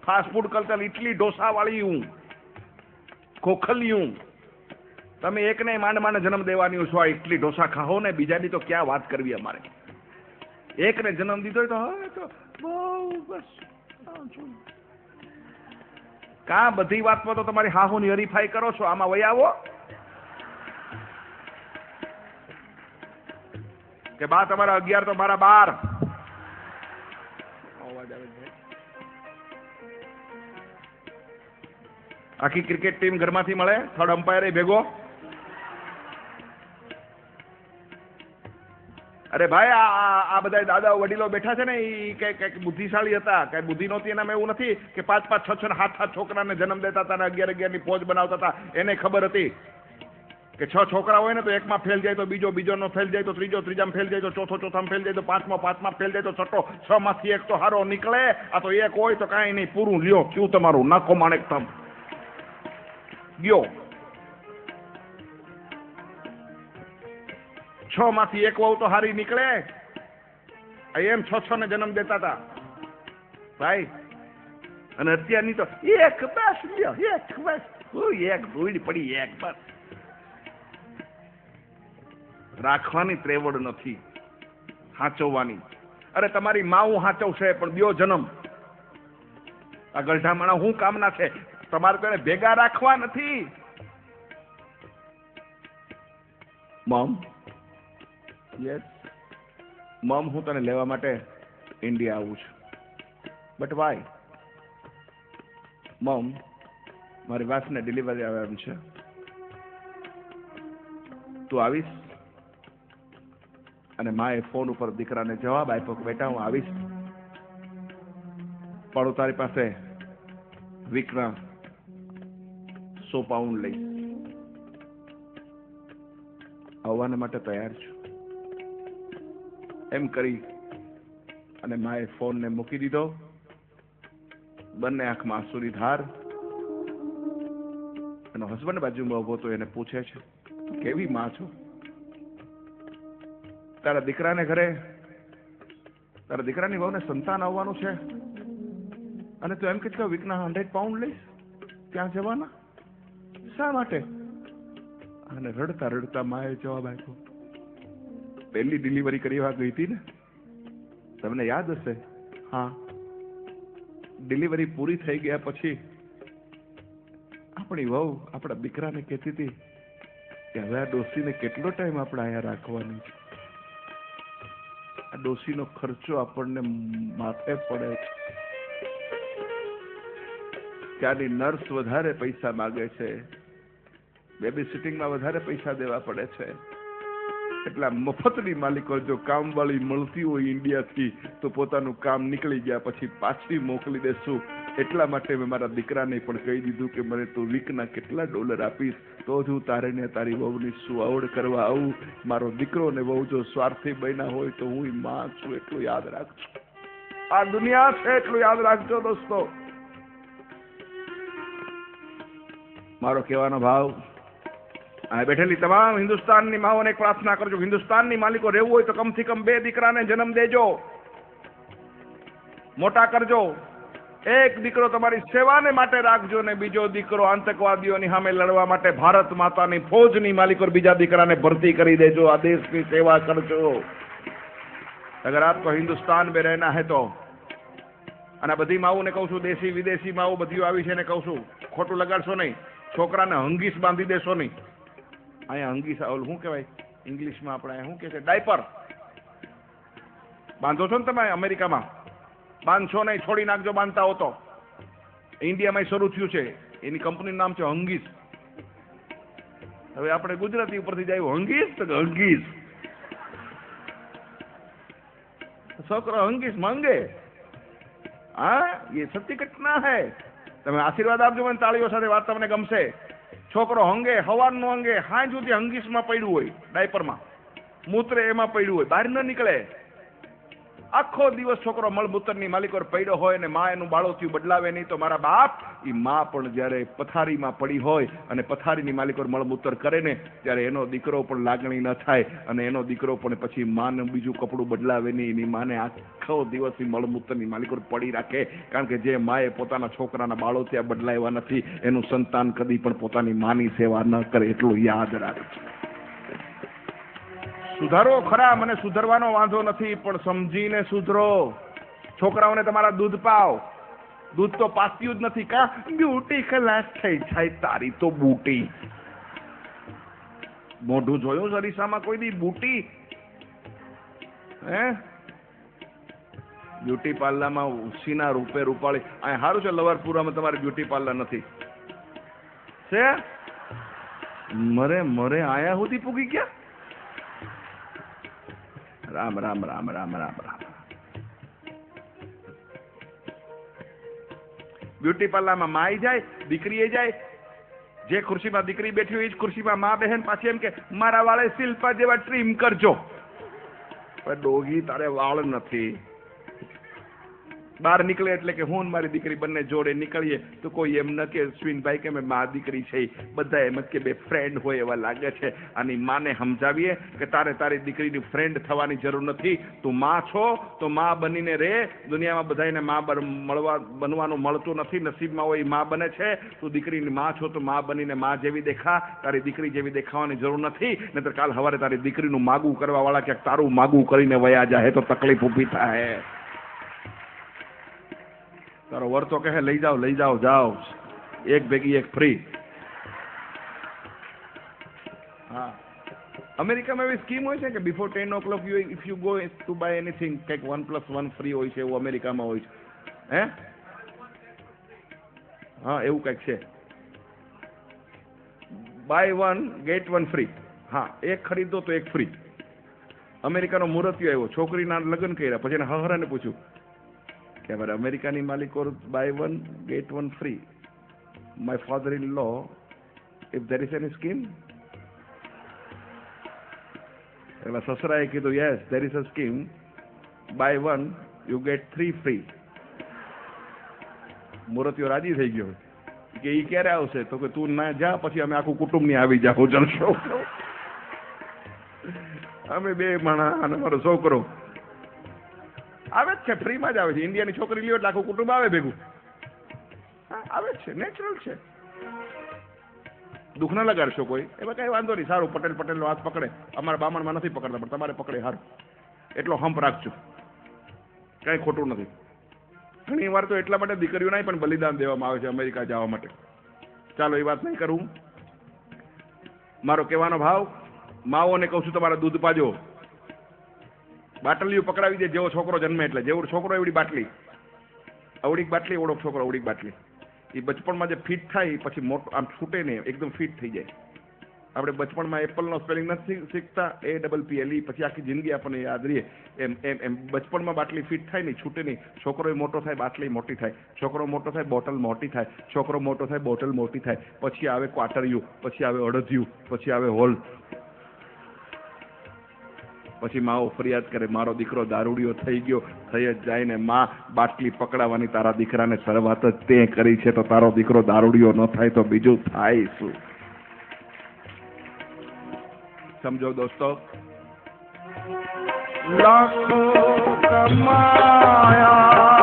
Fast food करता इडली ढोसा वाली हूँ खोखलिયું તમે એકને માંડ માંડ જન્મ દેવાની છો આ ઇડલી ઢોસા ખાઓ ને બીજાની તો ક્યાં વાત કરવી અમારે એકને જન્મ દીધો તો હવે તો બહુ બસ કા બધી વાતમાં તો તમારી હાહુની હરીફાઈ કરો છો આમાં વહી આવો કે બા તમારા 11 તો મારા 12 અવાજ આવે છે આખી ક્રિકેટ ટીમ ઘરમાંથી મળે થર્ડ અમ્પાયર ભેગો અરે ભાઈ આ બધા દાદાઓ વડીલો બેઠા છે ને એ કઈક બુદ્ધિશાળી હતા કઈ બુદ્ધિ નહોતી એનામાં એવું નથી કે 5 5 6 6 7 7 છોકરાને જન્મ દેતા હતા ને 11 11 ની ફોજ બનાવતા હતા એને ખબર હતી કે 6 છોકરા હોય ને તો એકમાં ફેલ જાય તો બીજોનો ફેલ જાય તો ત્રીજામાં ફેલ જાય તો ચોથામાં ફેલ જાય તો પાંચમાં ફેલ જાય તો છઠ્ઠો 6 માંથી એક તો હારો નીકળે આ તો એક હોય તો કાંઈ નહીં પૂરું લ્યો ક્યું તમારું નાખો માણેક તમ ગયો 6 માંથી એક વહુ તો હારી નીકળે એમ 6 ને જન્મ દેતા હતા ભાઈ અને અત્યારની તો એક બસ લ્યો એક બસ એક ભૂડ પડી એક બસ રાખવાની ત્રેવડ નથી હાચવવાની અરે તમારી માવું હાચવશે પણ દ્યો જન્મ આ ગલઢામણા હું કામના છે તમારે તો એને ભેગા રાખવા નથી મમ યસ મમ હું તને લેવા માટે ઇન્ડિયા આવું છું બટ વાય મમ મારી વાઈફને ડિલિવરી આવે એમ છે તું આવીશ અને માએ ફોન ઉપર દીકરાને જવાબ આપ્યો કે બેટા હું આવીશ પણ તારી પાસે વીકના 100 પાઉન્ડ લઈશ આવવાને માટે તૈયાર છું એમ કરી અને માએ ફોનને મૂકી દીધો બંને આંખમાં આંસુની ધાર એનો હસબન્ડ બાજુમાં ઉભો તો એને પૂછે છે કેવી માં છો તારા દીકરાને ઘરે તારા દીકરાની વહુને સંતાન આવવાનું છે અને તું એમ કે વીકના 100 પાઉન્ડ લઈશ ત્યાં જવાના શા માટે અને રડતા રડતા માએ જવાબ આપ્યો પહેલી ડિલિવરી કરવા ગઈ હતી ને તમને યાદ હશે હા ડિલિવરી પૂરી થઈ ગયા પછી આપણી વહુ આપણા દીકરાને કહેતી હતી કે હવે આ ડોસીને કેટલો ટાઈમ આપણે અહીંયા રાખવાની છે આ ડોસીનો ખર્ચો આપણને માથે પડે છે ત્યાંની નર્સ વધારે પૈસા માગે છે બેબી સિટિંગમાં વધારે પૈસા દેવા પડે છે એટલા મફતની માલિકો જો કામવાળી મળતી હોય ઇન્ડિયાથી તો પોતાનું કામ નીકળી ગયા પછી પાછી મોકલી દેશું એટલા માટે મેં મારા દીકરાને પણ કહી દીધું કે મને તું વીકના કેટલા $, આપીશ તો જ હું તારે ને તારી વહુની સુવાવડ કરવા આવું મારો દીકરો ને વહુ જો સ્વાર્થી બન્યા હોય તો હું માં છું એટલું યાદ રાખજો આ દુનિયા છે એટલું યાદ રાખજો દોસ્તો મારો કહેવાનો ભાવ આ બેઠેલી તમામ હિન્દુસ્તાનની માઓને એક પ્રાર્થના કરજો હિન્દુસ્તાનની માલિકો રહેવું હોય તો કમથી કમ 2 દીકરાને જન્મ દેજો મોટા કરજો એક દીકરો તમારી સેવાને માટે રાખજો ને બીજો દીકરો આતંકવાદીઓની સામે લડવા માટે ભારત માતાની ફૌજની માલિકો બીજા દીકરાને ભરતી કરી દેજો આ દેશની સેવા કરજો અગર આપકો હિન્દુસ્તાન में रहना है तो અને બધી માઓને કહું છું દેશી વિદેશી માઓ બધી આવી છે ને કહું છું ખોટું લગાડશો નહીં છોકરાને હંગીસ બાંધી દેશો નહીં અહીંયા હંગીસ ઓલું શું કહેવાય ઇંગ્લિશમાં આપણે શું કહે છે ડાયપર બાંધો છો ને તમે અમેરિકામાં બાંધશો નહીં છોડી નાખજો બાંધતા હો તો ઇન્ડિયામાં શરૂ થયું છે એની કંપનીનું નામ છે હંગીસ હવે આપણે ગુજરાતી ઉપરથી જાય હંગીસ તો હંગીસ છોકરો હંગીસ માંગે હા એ સત્ય ઘટના હે તમે આશીર્વાદ આપજો મને તાળીઓ સાથે વાત તમને ગમશે છોકરો હંગે હવારનો હંગે હાંજ સુધી હંગીસમાં પડ્યું હોય ડાયપરમાં મૂત્ર એમાં પડ્યું હોય બહાર ન નીકળે આખો દિવસ છોકરો મળમૂતરની માલિકો પડ્યો હોય અને માં એનું બાળોતિયું બદલાવે નહીં તો મારા બાપ એ માં પણ જ્યારે પથારીમાં પડી હોય અને પથારીની માલિકો મળમૂતર કરે ને ત્યારે એનો દીકરો પણ લાગણી ન થાય અને એનો દીકરો પણ પછી માનું બીજું કપડું બદલાવે નહીં. એની માને આખો દિવસ મળમૂતરની માલિકો પડી રાખે, કારણ કે જે માએ પોતાના છોકરાના બાળોતિયા બદલાવ્યા નથી એનું સંતાન કદી પણ પોતાની માની સેવા ન કરે, એટલું યાદ રાખજો. સુધારો ખરા, મને સુધરવાનો વાંધો નથી, પણ સમજીને સુધરો. છોકરાઓને તમારા દૂધ પાવ, દૂધ તો પાસ્યું જ નથી. કા બ્યુટી ખલાસ થઈ જાય તારી તો બૂટી. મોઢું જોયું સરીસામાં કોઈ દી બૂટી? હે બ્યુટી પાર્લરમાં ઉસીના રૂપે રૂપાળી. અહીં સારું છે લવરપુરામાં તમારે બ્યુટી પાર્લર નથી છે. મરે મરે આયા સુધી પૂગી ગયા. રામ રામ રામ રામ રામ રામ. બ્યુટી પાર્લરમાં માઈ જાય, દીકરીએ જાય. જે ખુરશીમાં દીકરી બેઠી હોય એ જ ખુરશીમાં મા બહેન પાછી એમ કે મારા વાળે શિલ્પા જેવા ટ્રીમ કરજો. પણ ડોગી તારે વાળ નથી. બહાર નીકળે એટલે કે હું મારી દીકરી બંને જોડે નીકળીએ તો કોઈ એમ ન કે અશ્વિનભાઈ કે મેં મા દીકરી છે, બધા એમ જ કે બે ફ્રેન્ડ હોય એવા લાગે છે. આની માને સમજાવીએ કે તારે તારી દીકરીની ફ્રેન્ડ થવાની જરૂર નથી. તું માં છો તો માં બનીને રે. દુનિયામાં બધાને માં બનવાનું મળતું નથી, નસીબમાં હોય માં બને છે. તું દીકરીની માં છો તો માં બનીને માં જેવી દેખા, તારી દીકરી જેવી દેખાવાની જરૂર નથી. નહીતર કાલ સવારે તારી દીકરીનું માગું કરવા વાળા ક્યાંક તારું માગું કરીને વયા જાય તો તકલીફ ઊભી થાય. તારો વર તો કહે લઈ જાઓ જાઓ, એક ભેગી એક ફ્રી. હા, અમેરિકામાં એવી સ્કીમ હોય છે કે before 10 o'clock if you go to buy anything કંઈક 1+1 ફ્રી હોય છે, એવું અમેરિકામાં હોય છે. હે હા એવું કંઈક છે. Buy 1 get 1 free. હા, એક ખરીદો તો એક ફ્રી. અમેરિકાનો મુહૂર્તિયો આવ્યો, છોકરીના લગ્ન કર્યા, પછી એને હહરાને પૂછ્યું કે અમારે અમેરિકાની માલિકો buy 1 get 1 free. My father in law, if there is any scheme. એટલે સસરાએ કીધું yes there is a scheme, buy 1 you get 3 free. મુહૂર્તિયો રાજી થઈ ગયો કે એ ક્યારે આવશે? તો કે તું ના જા, પછી અમે આખું કુટુંબ ની આવી જાઓ જલશો. અમે બે માણસ અને મારો છોકરો આવે જ છે, ફ્રીમાં જ આવે છે. ઇન્ડિયાની છોકરી લ્યો એટલે આખું કુટુંબ આવે ભેગું. હા આવે જ છે, નેચરલ છે. દુઃખ ન લગાડશો કોઈ, એમાં કઈ વાંધો નહીં. સારું, પટેલનો હાથ પકડે, અમારા બામણમાં નથી પકડતા પણ તમારે પકડે, સારું એટલો હંપ રાખજો, કઈ ખોટું નથી. ઘણી વાર તો એટલા માટે દીકરીઓના પણ બલિદાન દેવામાં આવે છે અમેરિકા જવા માટે. ચાલો એ વાત નહીં કરું. મારો કહેવાનો ભાવ, માઓને કહું છું તમારા દૂધ પાજો. બાટલીઓ પકડાવી દે, જેવો છોકરો જન્મે એટલે જેવો છોકરો એવડી બાટલી, અવડીક બાટલી એવડો છોકરો અવડીક બાટલી. એ બચપણમાં જે ફિટ થાય પછી મોટો આમ છૂટે ને એકદમ ફિટ થઈ જાય. આપણે બચપણમાં એપલનો સ્પેલિંગ નથી શીખતા, APPLE, પછી આખી જિંદગી આપણને યાદ રહીએ. એમ બચપણમાં બાટલી ફિટ થાય નહીં, છૂટે નહીં. છોકરો મોટો થાય બાટલી મોટી થાય, છોકરો મોટો થાય બોટલ મોટી થાય, છોકરો મોટો થાય બોટલ મોટી થાય. પછી આવે ક્વાર્ટરિયું, પછી આવે અડધિયું, પછી આવે હોલ. પછી માઓ ફરિયાદ કરે મારો દીકરો દારૂડિયો થઈ ગયો. થઈ જ જાય ને. માં બાટલી પકડાવવાની તારા દીકરાને શરૂઆત જ તે કરી છે, તો તારો દીકરો દારૂડિયો ન થાય તો બીજું થાય શું? સમજો દોસ્તો. લાખો કમાયા